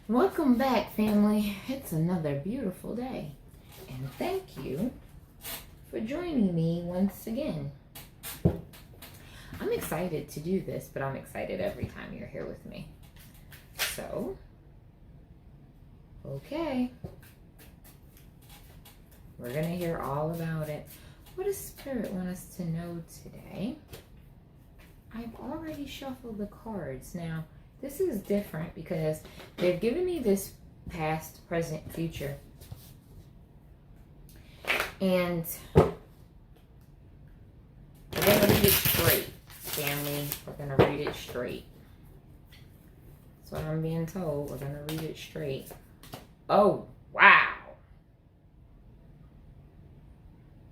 Welcome back, family. It's another beautiful day. And thank you for joining me once again. I'm excited to do this, but I'm excited every time you're here with me. So, okay. We're going to hear all about it. What does Spirit want us to know today? I've already shuffled the cards. Now, this is different because they've given me this past, present, future. And we're going to read it straight, family. We're going to read it straight. That's what I'm being told. We're going to read it straight. Oh, wow.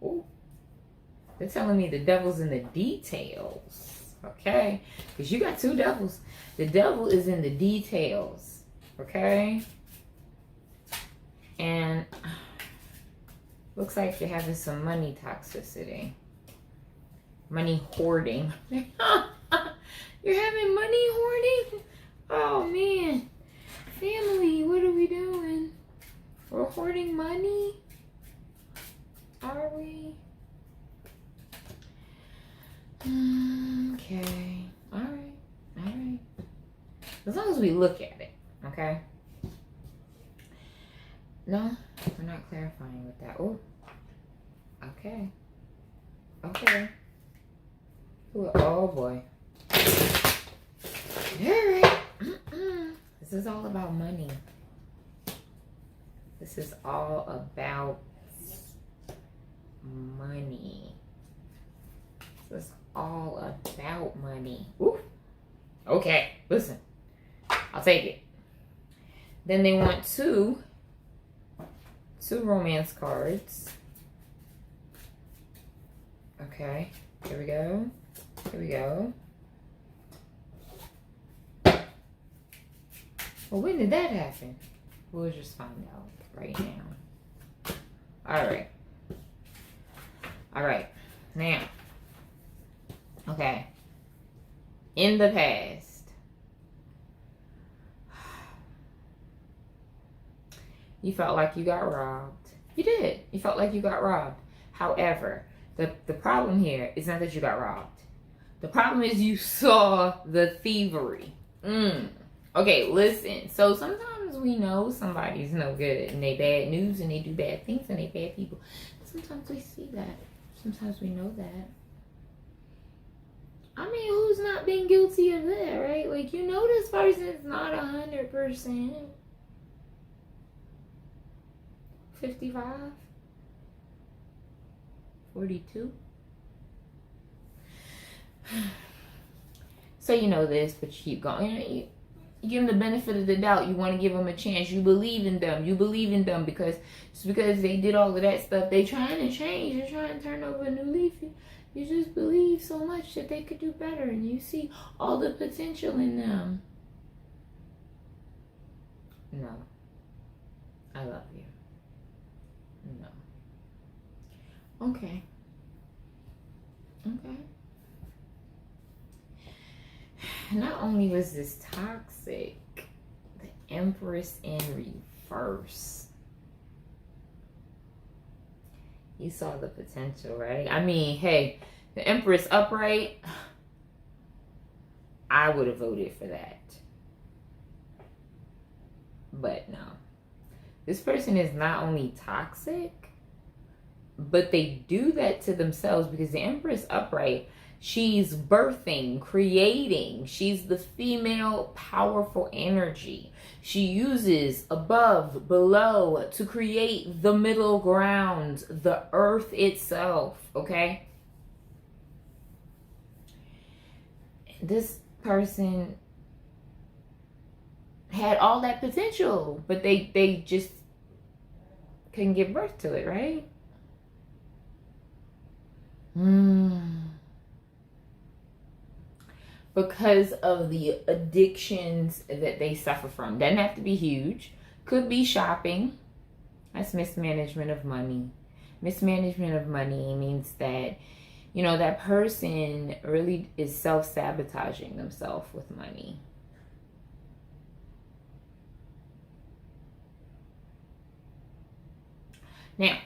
Ooh. They're telling me the devil's in the details. Okay? Because you got two devils. The devil is in the details. Okay? And looks like you're having some money toxicity. Money hoarding. You're having money hoarding? Oh, man. Family, what are we doing? We're hoarding money? Are we? Okay. All right. All right. As long as we look at it, okay? No, we're not clarifying with that. Oh. Okay. Okay. Oh, boy. All right. This is all about money. This is all about money. This is all about money. Ooh. Okay, listen. I'll take it. Then they want two romance cards. Okay, here we go. Here we go. Well, when did that happen? We'll just find out right now. All right. All right. Now. Okay. In the past. You felt like you got robbed. You did. You felt like you got robbed. However, the problem here is not that you got robbed. The problem is you saw the thievery. Okay, listen. So sometimes we know somebody's no good and they bad news and they do bad things and they bad people. Sometimes we see that. Sometimes we know that. I mean, who's not been guilty of that, right? Like, you know this person's not 100%. 55? 42? So you know this, but you keep going. You give them the benefit of the doubt. You want to give them a chance. You believe in them. You believe in them because just because they did all of that stuff, they trying to change. They're trying to turn over a new leaf. You just believe so much that they could do better, and you see all the potential in them. No. I love you. No. Okay. Okay. Not only was this toxic, the Empress in reverse. You saw the potential, right? I mean, hey, the Empress upright, I would have voted for that. But no. This person is not only toxic, but they do that to themselves because the Empress upright, she's birthing, creating. She's the female powerful energy. She uses above, below to create the middle ground, the earth itself, okay? This person had all that potential, but they just couldn't give birth to it, right? Because of the addictions that they suffer from. Doesn't have to be huge. Could be shopping. That's mismanagement of money. Mismanagement of money means that, you know, that person really is self-sabotaging themselves with money. Now,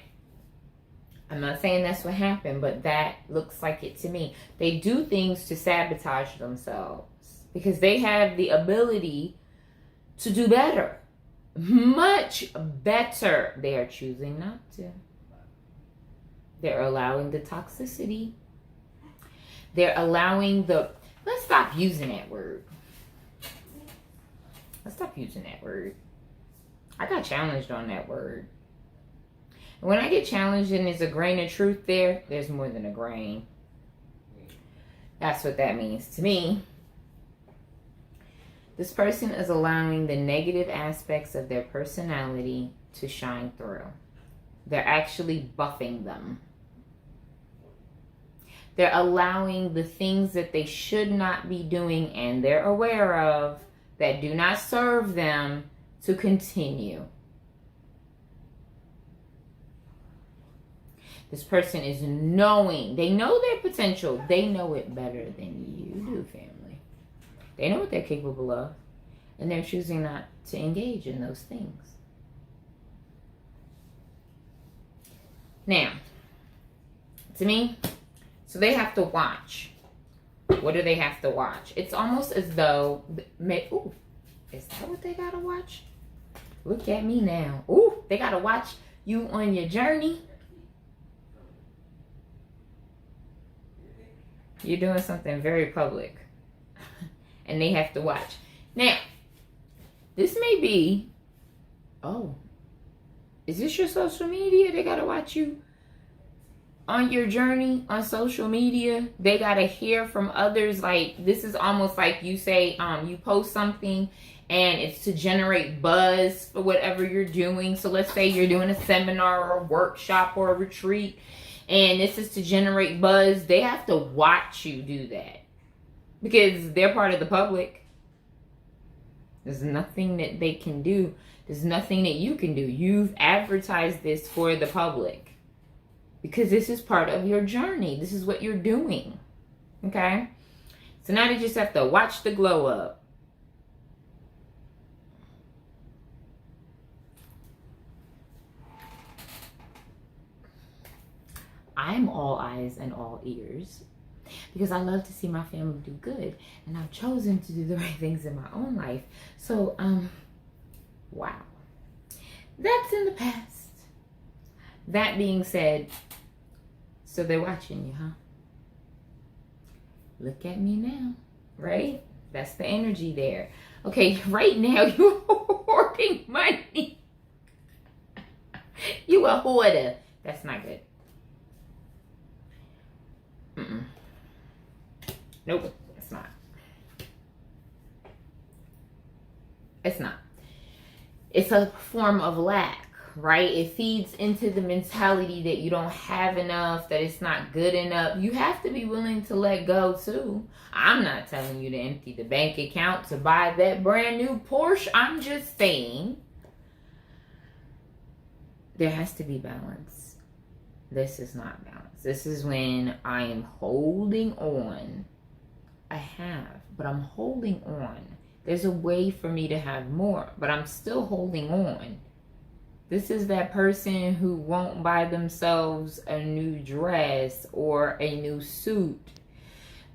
I'm not saying that's what happened, but that looks like it to me. They do things to sabotage themselves because they have the ability to do better. Much better. They are choosing not to. They're allowing the toxicity. They're allowing the... Let's stop using that word. Let's stop using that word. I got challenged on that word. And when I get challenged and there's a grain of truth there, there's more than a grain. That's what that means to me. This person is allowing the negative aspects of their personality to shine through. They're actually buffing them. They're allowing the things that they should not be doing and they're aware of that do not serve them to continue. This person is knowing. They know their potential. They know it better than you do, family. They know what they're capable of. And they're choosing not to engage in those things. Now, to me, so they have to watch. What do they have to watch? It's almost as though... Ooh, is that what they gotta watch? Look at me now. Ooh, they gotta watch you on your journey. You're doing something very public. And they have to watch. Now, this may be... Oh. Is this your social media? They gotta watch you on your journey on social media. They gotta hear from others. Like, this is almost like you say, you post something and it's to generate buzz for whatever you're doing. So let's say you're doing a seminar or a workshop or a retreat, and this is to generate buzz. They have to watch you do that because they're part of the public. There's nothing that they can do. There's nothing that you can do. You've advertised this for the public because this is part of your journey. This is what you're doing. Okay? So now they just have to watch the glow up. I'm all eyes and all ears because I love to see my family do good, and I've chosen to do the right things in my own life. So, wow. That's in the past. That being said, so they're watching you, huh? Look at me now, right? That's the energy there. Okay, right now you're hoarding money. You a hoarder. That's not good. Nope, it's not. It's not. It's a form of lack, right? It feeds into the mentality that you don't have enough, that it's not good enough. You have to be willing to let go too. I'm not telling you to empty the bank account to buy that brand new Porsche. I'm just saying there has to be balance. This is not balance. This is when I am holding on. I have, but I'm holding on. There's a way for me to have more, but I'm still holding on. This is that person who won't buy themselves a new dress or a new suit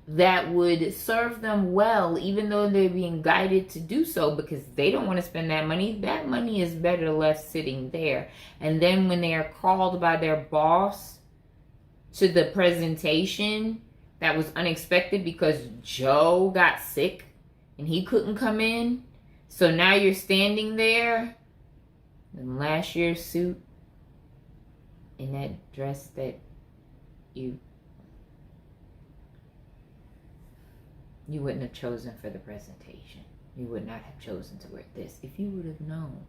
that would serve them well, even though they're being guided to do so because they don't want to spend that money. That money is better left sitting there. And then when they are called by their boss to the presentation that was unexpected because Joe got sick and he couldn't come in, so now you're standing there in last year's suit in that dress that you wouldn't have chosen for the presentation. You would not have chosen to wear this if you would have known.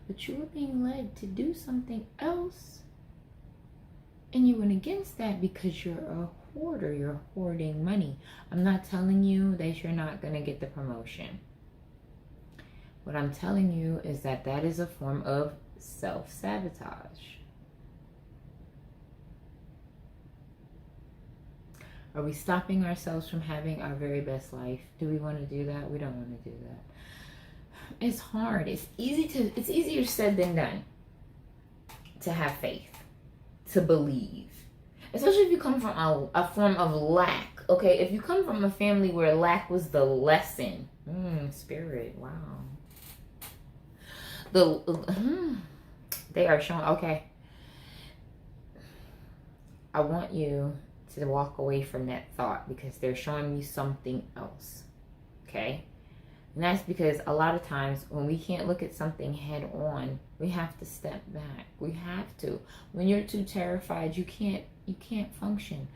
But you were being led to do something else, and you went against that because you're a hoarder. You're hoarding money. I'm not telling you that you're not going to get the promotion. What I'm telling you is that that is a form of self-sabotage. Are we stopping ourselves from having our very best life? Do we want to do that? We don't want to do that. It's hard. It's easier said than done to have faith, to believe. Especially if you come from a form of lack. Okay, if you come from a family where lack was the lesson. Spirit, wow. They are showing, okay. I want you to walk away from that thought because they're showing me something else. Okay? And that's because a lot of times when we can't look at something head on, we have to step back. We have to. When you're too terrified, you can't function.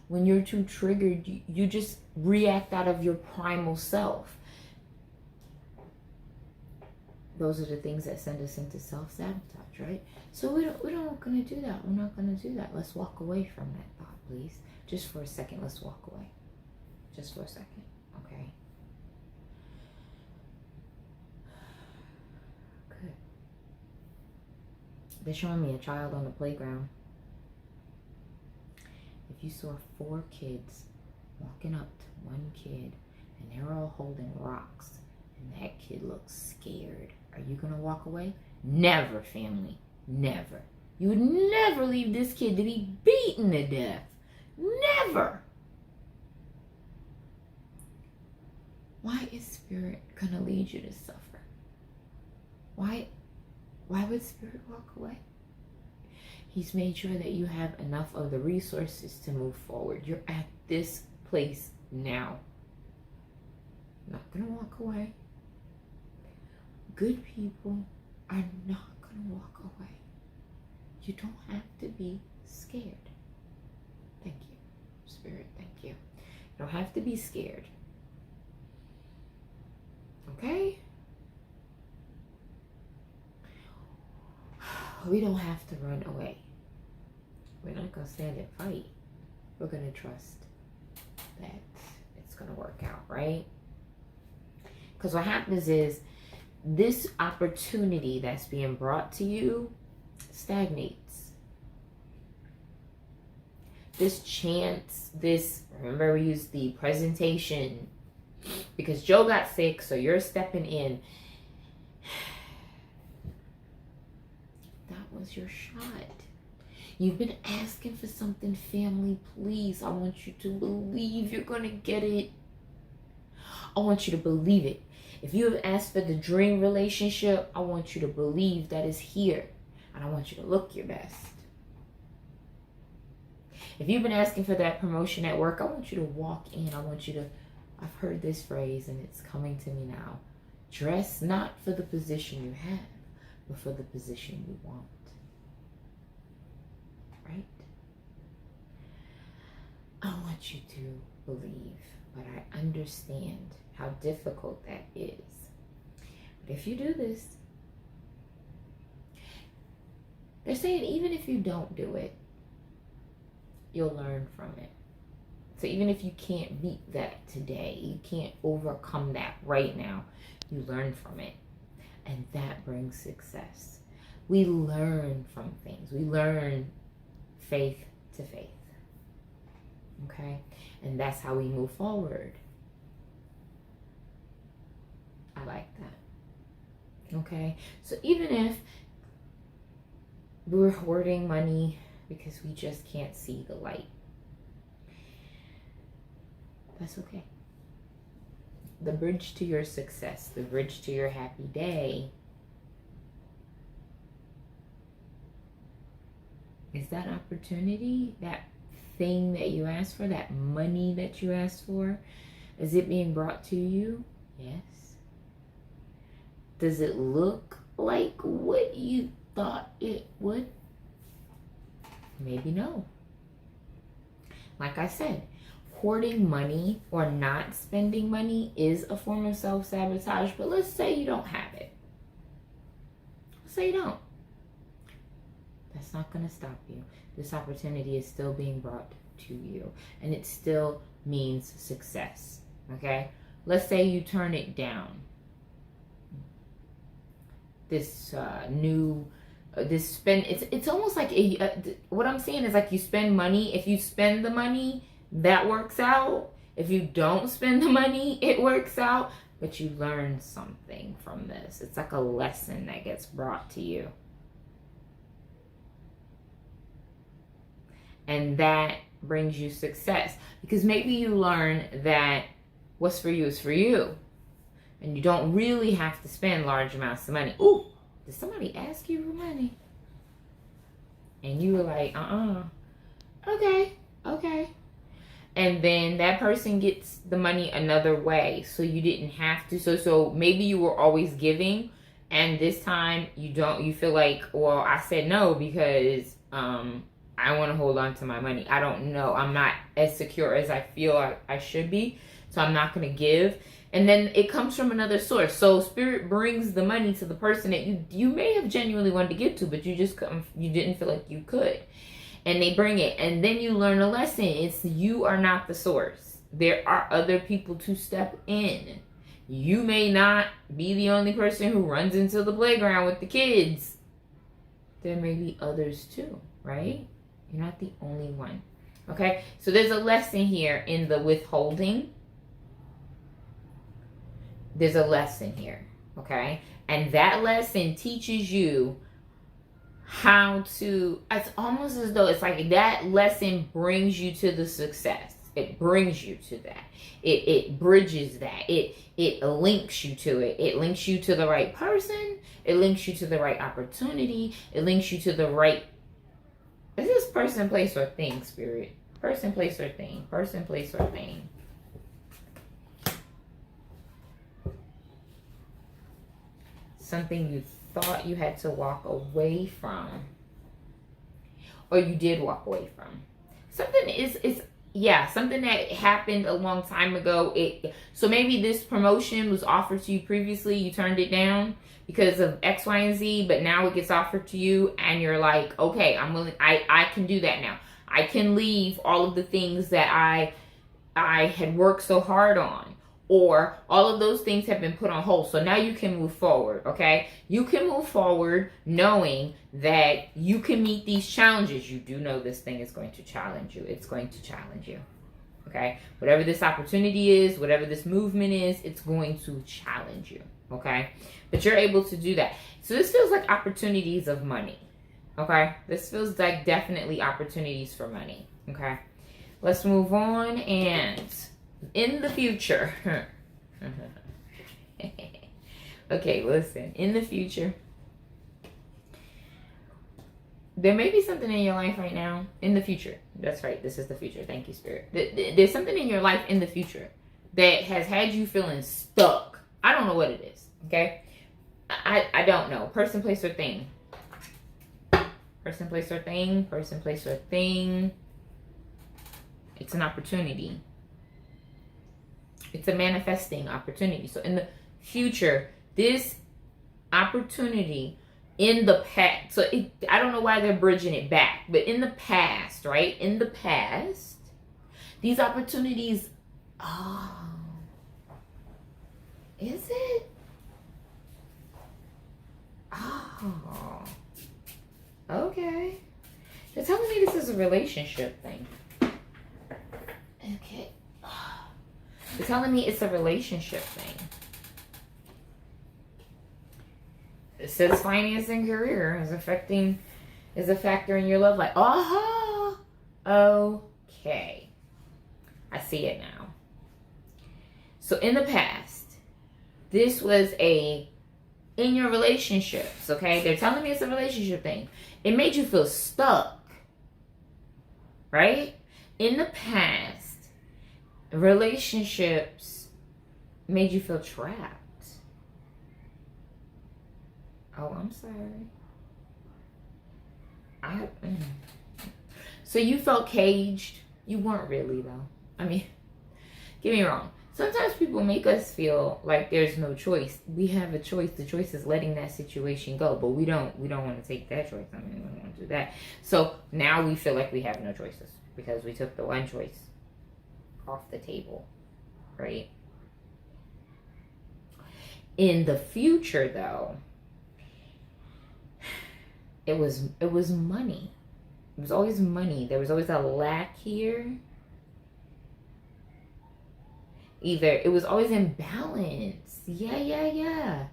When you're too triggered, you just react out of your primal self. Those are the things that send us into self-sabotage, right? So we're not going to do that. We're not going to do that. Let's walk away from that thought, please. Just for a second, let's walk away. Just for a second, okay? Good. They're showing me a child on the playground. If you saw 4 kids walking up to one kid and they're all holding rocks and that kid looks scared, are you going to walk away? Never, family. Never. You would never leave this kid to be beaten to death. Never. Why is Spirit going to lead you to suffer? Why would Spirit walk away? He's made sure that you have enough of the resources to move forward. You're at this place now. Not going to walk away. Good people are not going to walk away. You don't have to be scared. Thank you, Spirit. Thank you. You don't have to be scared. Okay? We don't have to run away. We're not going to stand and fight. We're going to trust that it's going to work out, right? Because what happens is this opportunity that's being brought to you stagnates. This chance, remember we used the presentation because Joe got sick, so you're stepping in. That was your shot. You've been asking for something, family. Please, I want you to believe you're going to get it. I want you to believe it. If you have asked for the dream relationship, I want you to believe that it's here. And I want you to look your best. If you've been asking for that promotion at work, I want you to walk in. I want you to, I've heard this phrase and it's coming to me now. Dress not for the position you have, but for the position you want. Right? I want you to believe, but I understand how difficult that is. But if you do this, they're saying even if you don't do it, you'll learn from it. So even if you can't beat that today, you can't overcome that right now, you learn from it. And that brings success. We learn from things. We learn faith to faith. Okay? And that's how we move forward. I like that. Okay? So even if we're hoarding money because we just can't see the light, that's okay. The bridge to your success, the bridge to your happy day is that opportunity, that thing that you asked for, that money that you asked for. Is it being brought to you? Yes. Does it look like what you thought it would? Maybe no. Like I said, hoarding money or not spending money is a form of self-sabotage, but let's say you don't have it. Let's say you don't. That's not going to stop you. This opportunity is still being brought to you, and it still means success. Okay? Let's say you turn it down. This it's almost like what I'm saying is like you spend money. If you spend the money, that works out. If you don't spend the money, it works out. But you learn something from this. It's like a lesson that gets brought to you. And that brings you success. Because maybe you learn that what's for you is for you. And you don't really have to spend large amounts of money. Ooh, did somebody ask you for money? And you were like, okay. And then that person gets the money another way. So you didn't have to. So maybe you were always giving. And this time you feel like, well, I said no because I want to hold on to my money. I don't know. I'm not as secure as I feel I should be. So I'm not going to give. And then it comes from another source. So spirit brings the money to the person that you may have genuinely wanted to give to, but you just couldn't, you didn't feel like you could. And they bring it. And then you learn a lesson. It's you are not the source. There are other people to step in. You may not be the only person who runs into the playground with the kids. There may be others too, right? You're not the only one. Okay? So there's a lesson here in the withholding. There's a lesson here. Okay? And that lesson teaches you how to, it's almost as though it's like that lesson brings you to the success. It brings you to that. It bridges that. It links you to it. It links you to the right person. It links you to the right opportunity. It links you to the right, is this person, place, or thing, spirit? Person, place, or thing. Person, place, or thing. Something you thought you had to walk away from, or you did walk away from. Something is something that happened a long time ago. So maybe this promotion was offered to you previously, you turned it down because of X, Y, and Z, but now it gets offered to you and you're like, okay, I'm willing, I can do that now. I can leave all of the things that I had worked so hard on. Or all of those things have been put on hold. So now you can move forward, okay? You can move forward knowing that you can meet these challenges. You do know this thing is going to challenge you. It's going to challenge you, okay? Whatever this opportunity is, whatever this movement is, it's going to challenge you, okay? But you're able to do that. So this feels like opportunities of money, okay? This feels like definitely opportunities for money, okay? Let's move on. And in the future, okay, listen, in the future, there may be something in your life right now, in the future, that's right, this is the future, thank you, Spirit. There's something in your life in the future that has had you feeling stuck. I don't know what it is, okay? I don't know. Person, place, or thing. Person, place, or thing. Person, place, or thing. It's an opportunity. It's a manifesting opportunity. So in the future, this opportunity in the past, so I don't know why they're bridging it back, but in the past, right? In the past, these opportunities, is it? Oh, okay. They're telling me this is a relationship thing. Okay. They're telling me it's a relationship thing. It says finance and career is a factor in your love life. Okay. I see it now. So in the past, this was in your relationships, okay? They're telling me it's a relationship thing. It made you feel stuck, right? In the past, relationships made you feel trapped. Oh, I'm sorry. So you felt caged. You weren't really, though. I mean, get me wrong. Sometimes people make us feel like there's no choice. We have a choice. The choice is letting that situation go, but we don't want to take that choice. I mean, we don't want to do that. So now we feel like we have no choices because we took the one choice off the table, right? In the future, though, it was money. It was always money. There was always a lack here. Either it was always imbalance. Yeah.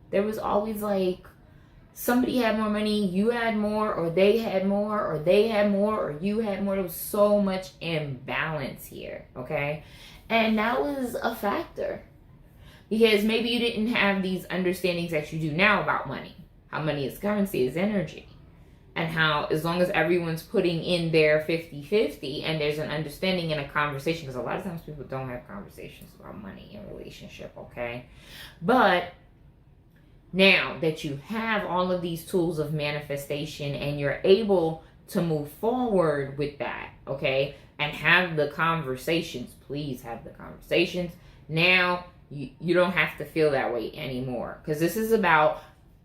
There was always like somebody had more money, you had more, or they had more, or they had more, or you had more. There was so much imbalance here, okay? And that was a factor. Because maybe you didn't have these understandings that you do now about money. How money is currency, is energy. And how, as long as everyone's putting in their 50-50 and there's an understanding and a conversation, because a lot of times people don't have conversations about money in relationship, okay? But now that you have all of these tools of manifestation and you're able to move forward with that, okay? And have the conversations, please have the conversations. Now, you don't have to feel that way anymore. Because this is about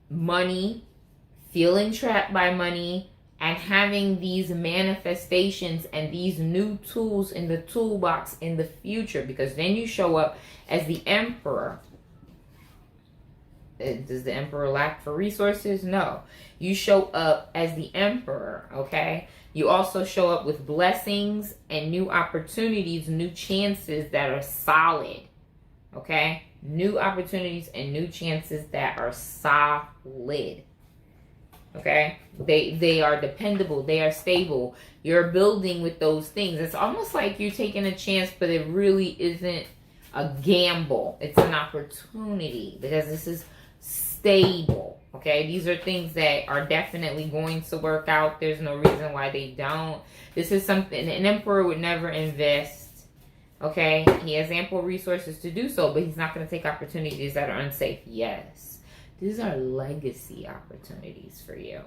money, feeling trapped by money, and having these manifestations and these new tools in the toolbox in the future. Because then you show up as the emperor. Does the emperor lack for resources? No. You show up as the emperor, okay? You also show up with blessings and new opportunities, new chances that are solid, okay? New opportunities and new chances that are solid, okay? They are dependable. They are stable. You're building with those things. It's almost like you're taking a chance, but it really isn't a gamble. It's an opportunity because this is stable, okay? These are things that are definitely going to work out. There's no reason why they don't. This is something an emperor would never invest, okay? He has ample resources to do so, but he's not going to take opportunities that are unsafe. Yes, these are legacy opportunities for you,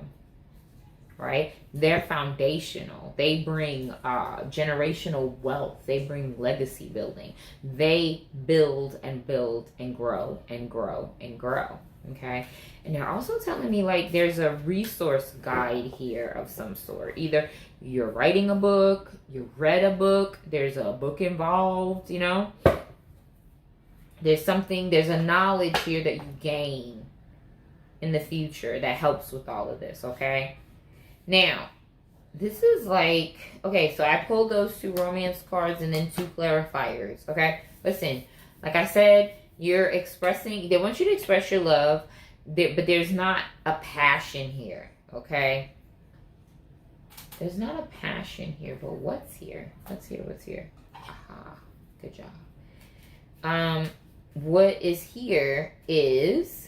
right? They're foundational. They bring generational wealth. They bring legacy building. They build and build and grow and grow and grow. Okay, and they're also telling me like there's a resource guide here of some sort. Either you're writing a book, you read a book, there's a book involved, you know. There's a knowledge here that you gain in the future that helps with all of this, okay? Now, this is like, okay, so I pulled those 2 romance cards and then 2 clarifiers, okay? Listen, like I said, they want you to express your love, but there's not a passion here, okay? There's not a passion here, but what's here? What's here? Ah, good job. What is here is,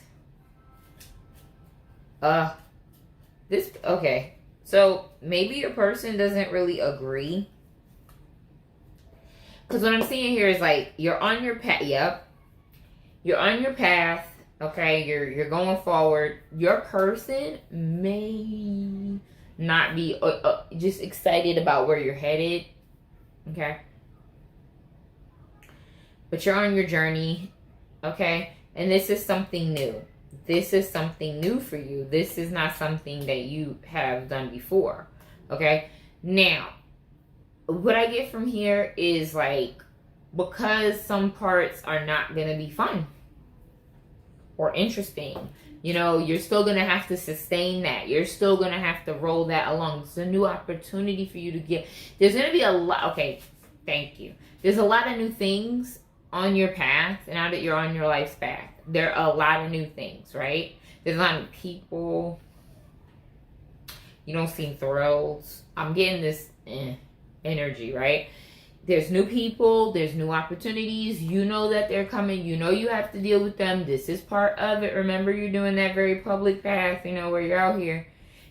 this, okay. So maybe your person doesn't really agree. Because what I'm seeing here is like, you're on your path, yep. You're on your path, okay? You're going forward. Your person may not be just excited about where you're headed, okay? But you're on your journey, okay? And this is something new. This is something new for you. This is not something that you have done before, okay? Now, what I get from here is like, because some parts are not going to be fun or interesting, you know, you're still going to have to sustain that. You're still going to have to roll that along. It's a new opportunity for you to get. There's going to be a lot. Okay, thank you. There's a lot of new things on your path now that you're on your life's path. There are a lot of new things, right? There's a lot of people. You don't seem thrilled. I'm getting this energy, right? There's new people, there's new opportunities. You know that they're coming. You know you have to deal with them. This is part of it. Remember, you're doing that very public path, you know, where you're out here.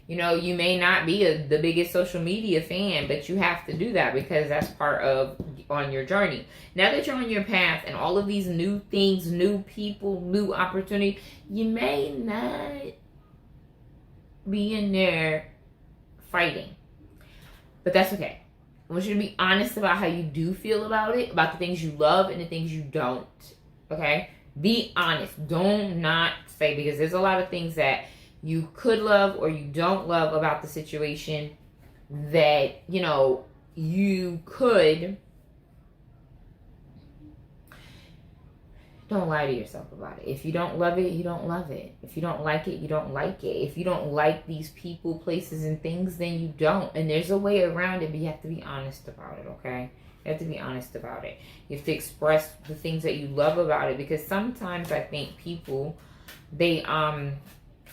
You know, you may not be the biggest social media fan, but you have to do that because that's part of on your journey. Now that you're on your path and all of these new things, new people, new opportunity, you may not be in there fighting. But that's okay. I want you to be honest about how you do feel about it, about the things you love and the things you don't. Okay? Be honest. Don't not say, because there's a lot of things that you could love or you don't love about the situation that, you know, you could. Don't lie to yourself about it. If you don't love it, you don't love it. If you don't like it, you don't like it. If you don't like these people, places, and things, then you don't. And there's a way around it, but you have to be honest about it, okay? You have to be honest about it. You have to express the things that you love about it, because sometimes I think people, they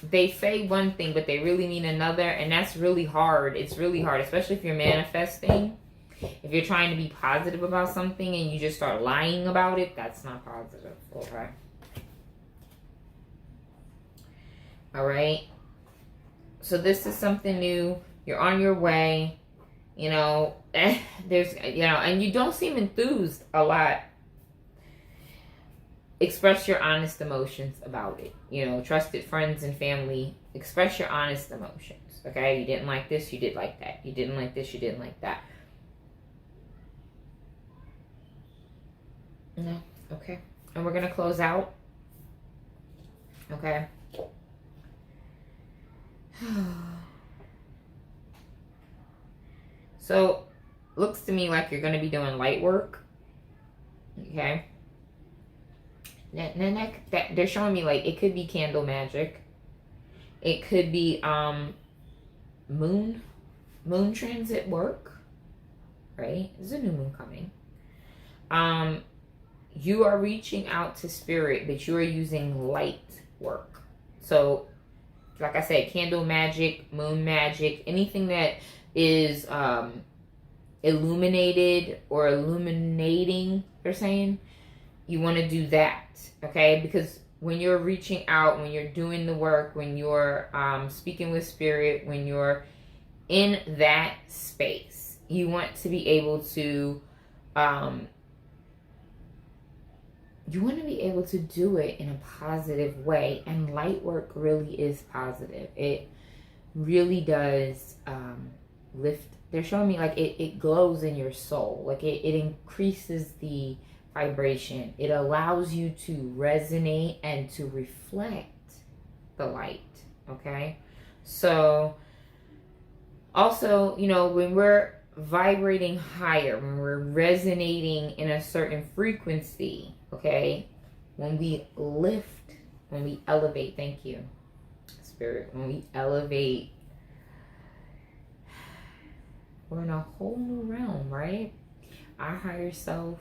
they say one thing, but they really mean another. And that's really hard. It's really hard, especially if you're manifesting. If you're trying to be positive about something and you just start lying about it, that's not positive. Okay. All right. So this is something new. You're on your way. You know, there's, you know, and you don't seem enthused a lot. Express your honest emotions about it. You know, trusted friends and family, express your honest emotions. Okay? You didn't like this, you did like that. You didn't like this, you didn't like that. No. Okay. And we're going to close out. Okay. So, looks to me like you're going to be doing light work. Okay. That they're showing me like it could be candle magic. It could be moon transit work. Right? There's a new moon coming. You are reaching out to spirit, but you are using light work. So, like I said, candle magic, moon magic, anything that is illuminated or illuminating, they're saying, you want to do that, okay? Because when you're reaching out, when you're doing the work, when you're speaking with spirit, when you're in that space, you want to be able to do it in a positive way. And light work really is positive. It really does lift. They're showing me like it glows in your soul. Like it increases the vibration. It allows you to resonate and to reflect the light. Okay? So also, you know, when we're vibrating higher, when we're resonating in a certain frequency, okay, when we lift, when we elevate, thank you, Spirit, when we elevate, we're in a whole new realm, right? Our higher self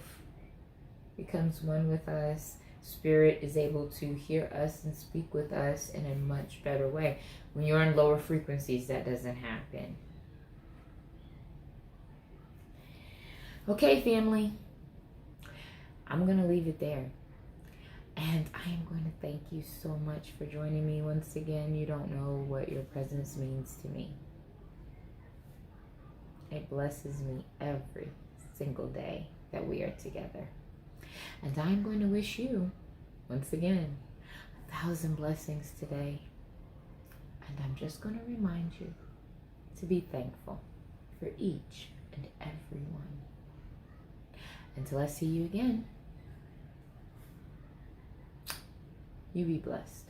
becomes one with us. Spirit is able to hear us and speak with us in a much better way. When you're in lower frequencies, that doesn't happen. Okay, family. I'm going to leave it there. And I am going to thank you so much for joining me once again. You don't know what your presence means to me. It blesses me every single day that we are together. And I'm going to wish you, once again, 1,000 blessings today. And I'm just going to remind you to be thankful for each and every one. Until I see you again, you be blessed.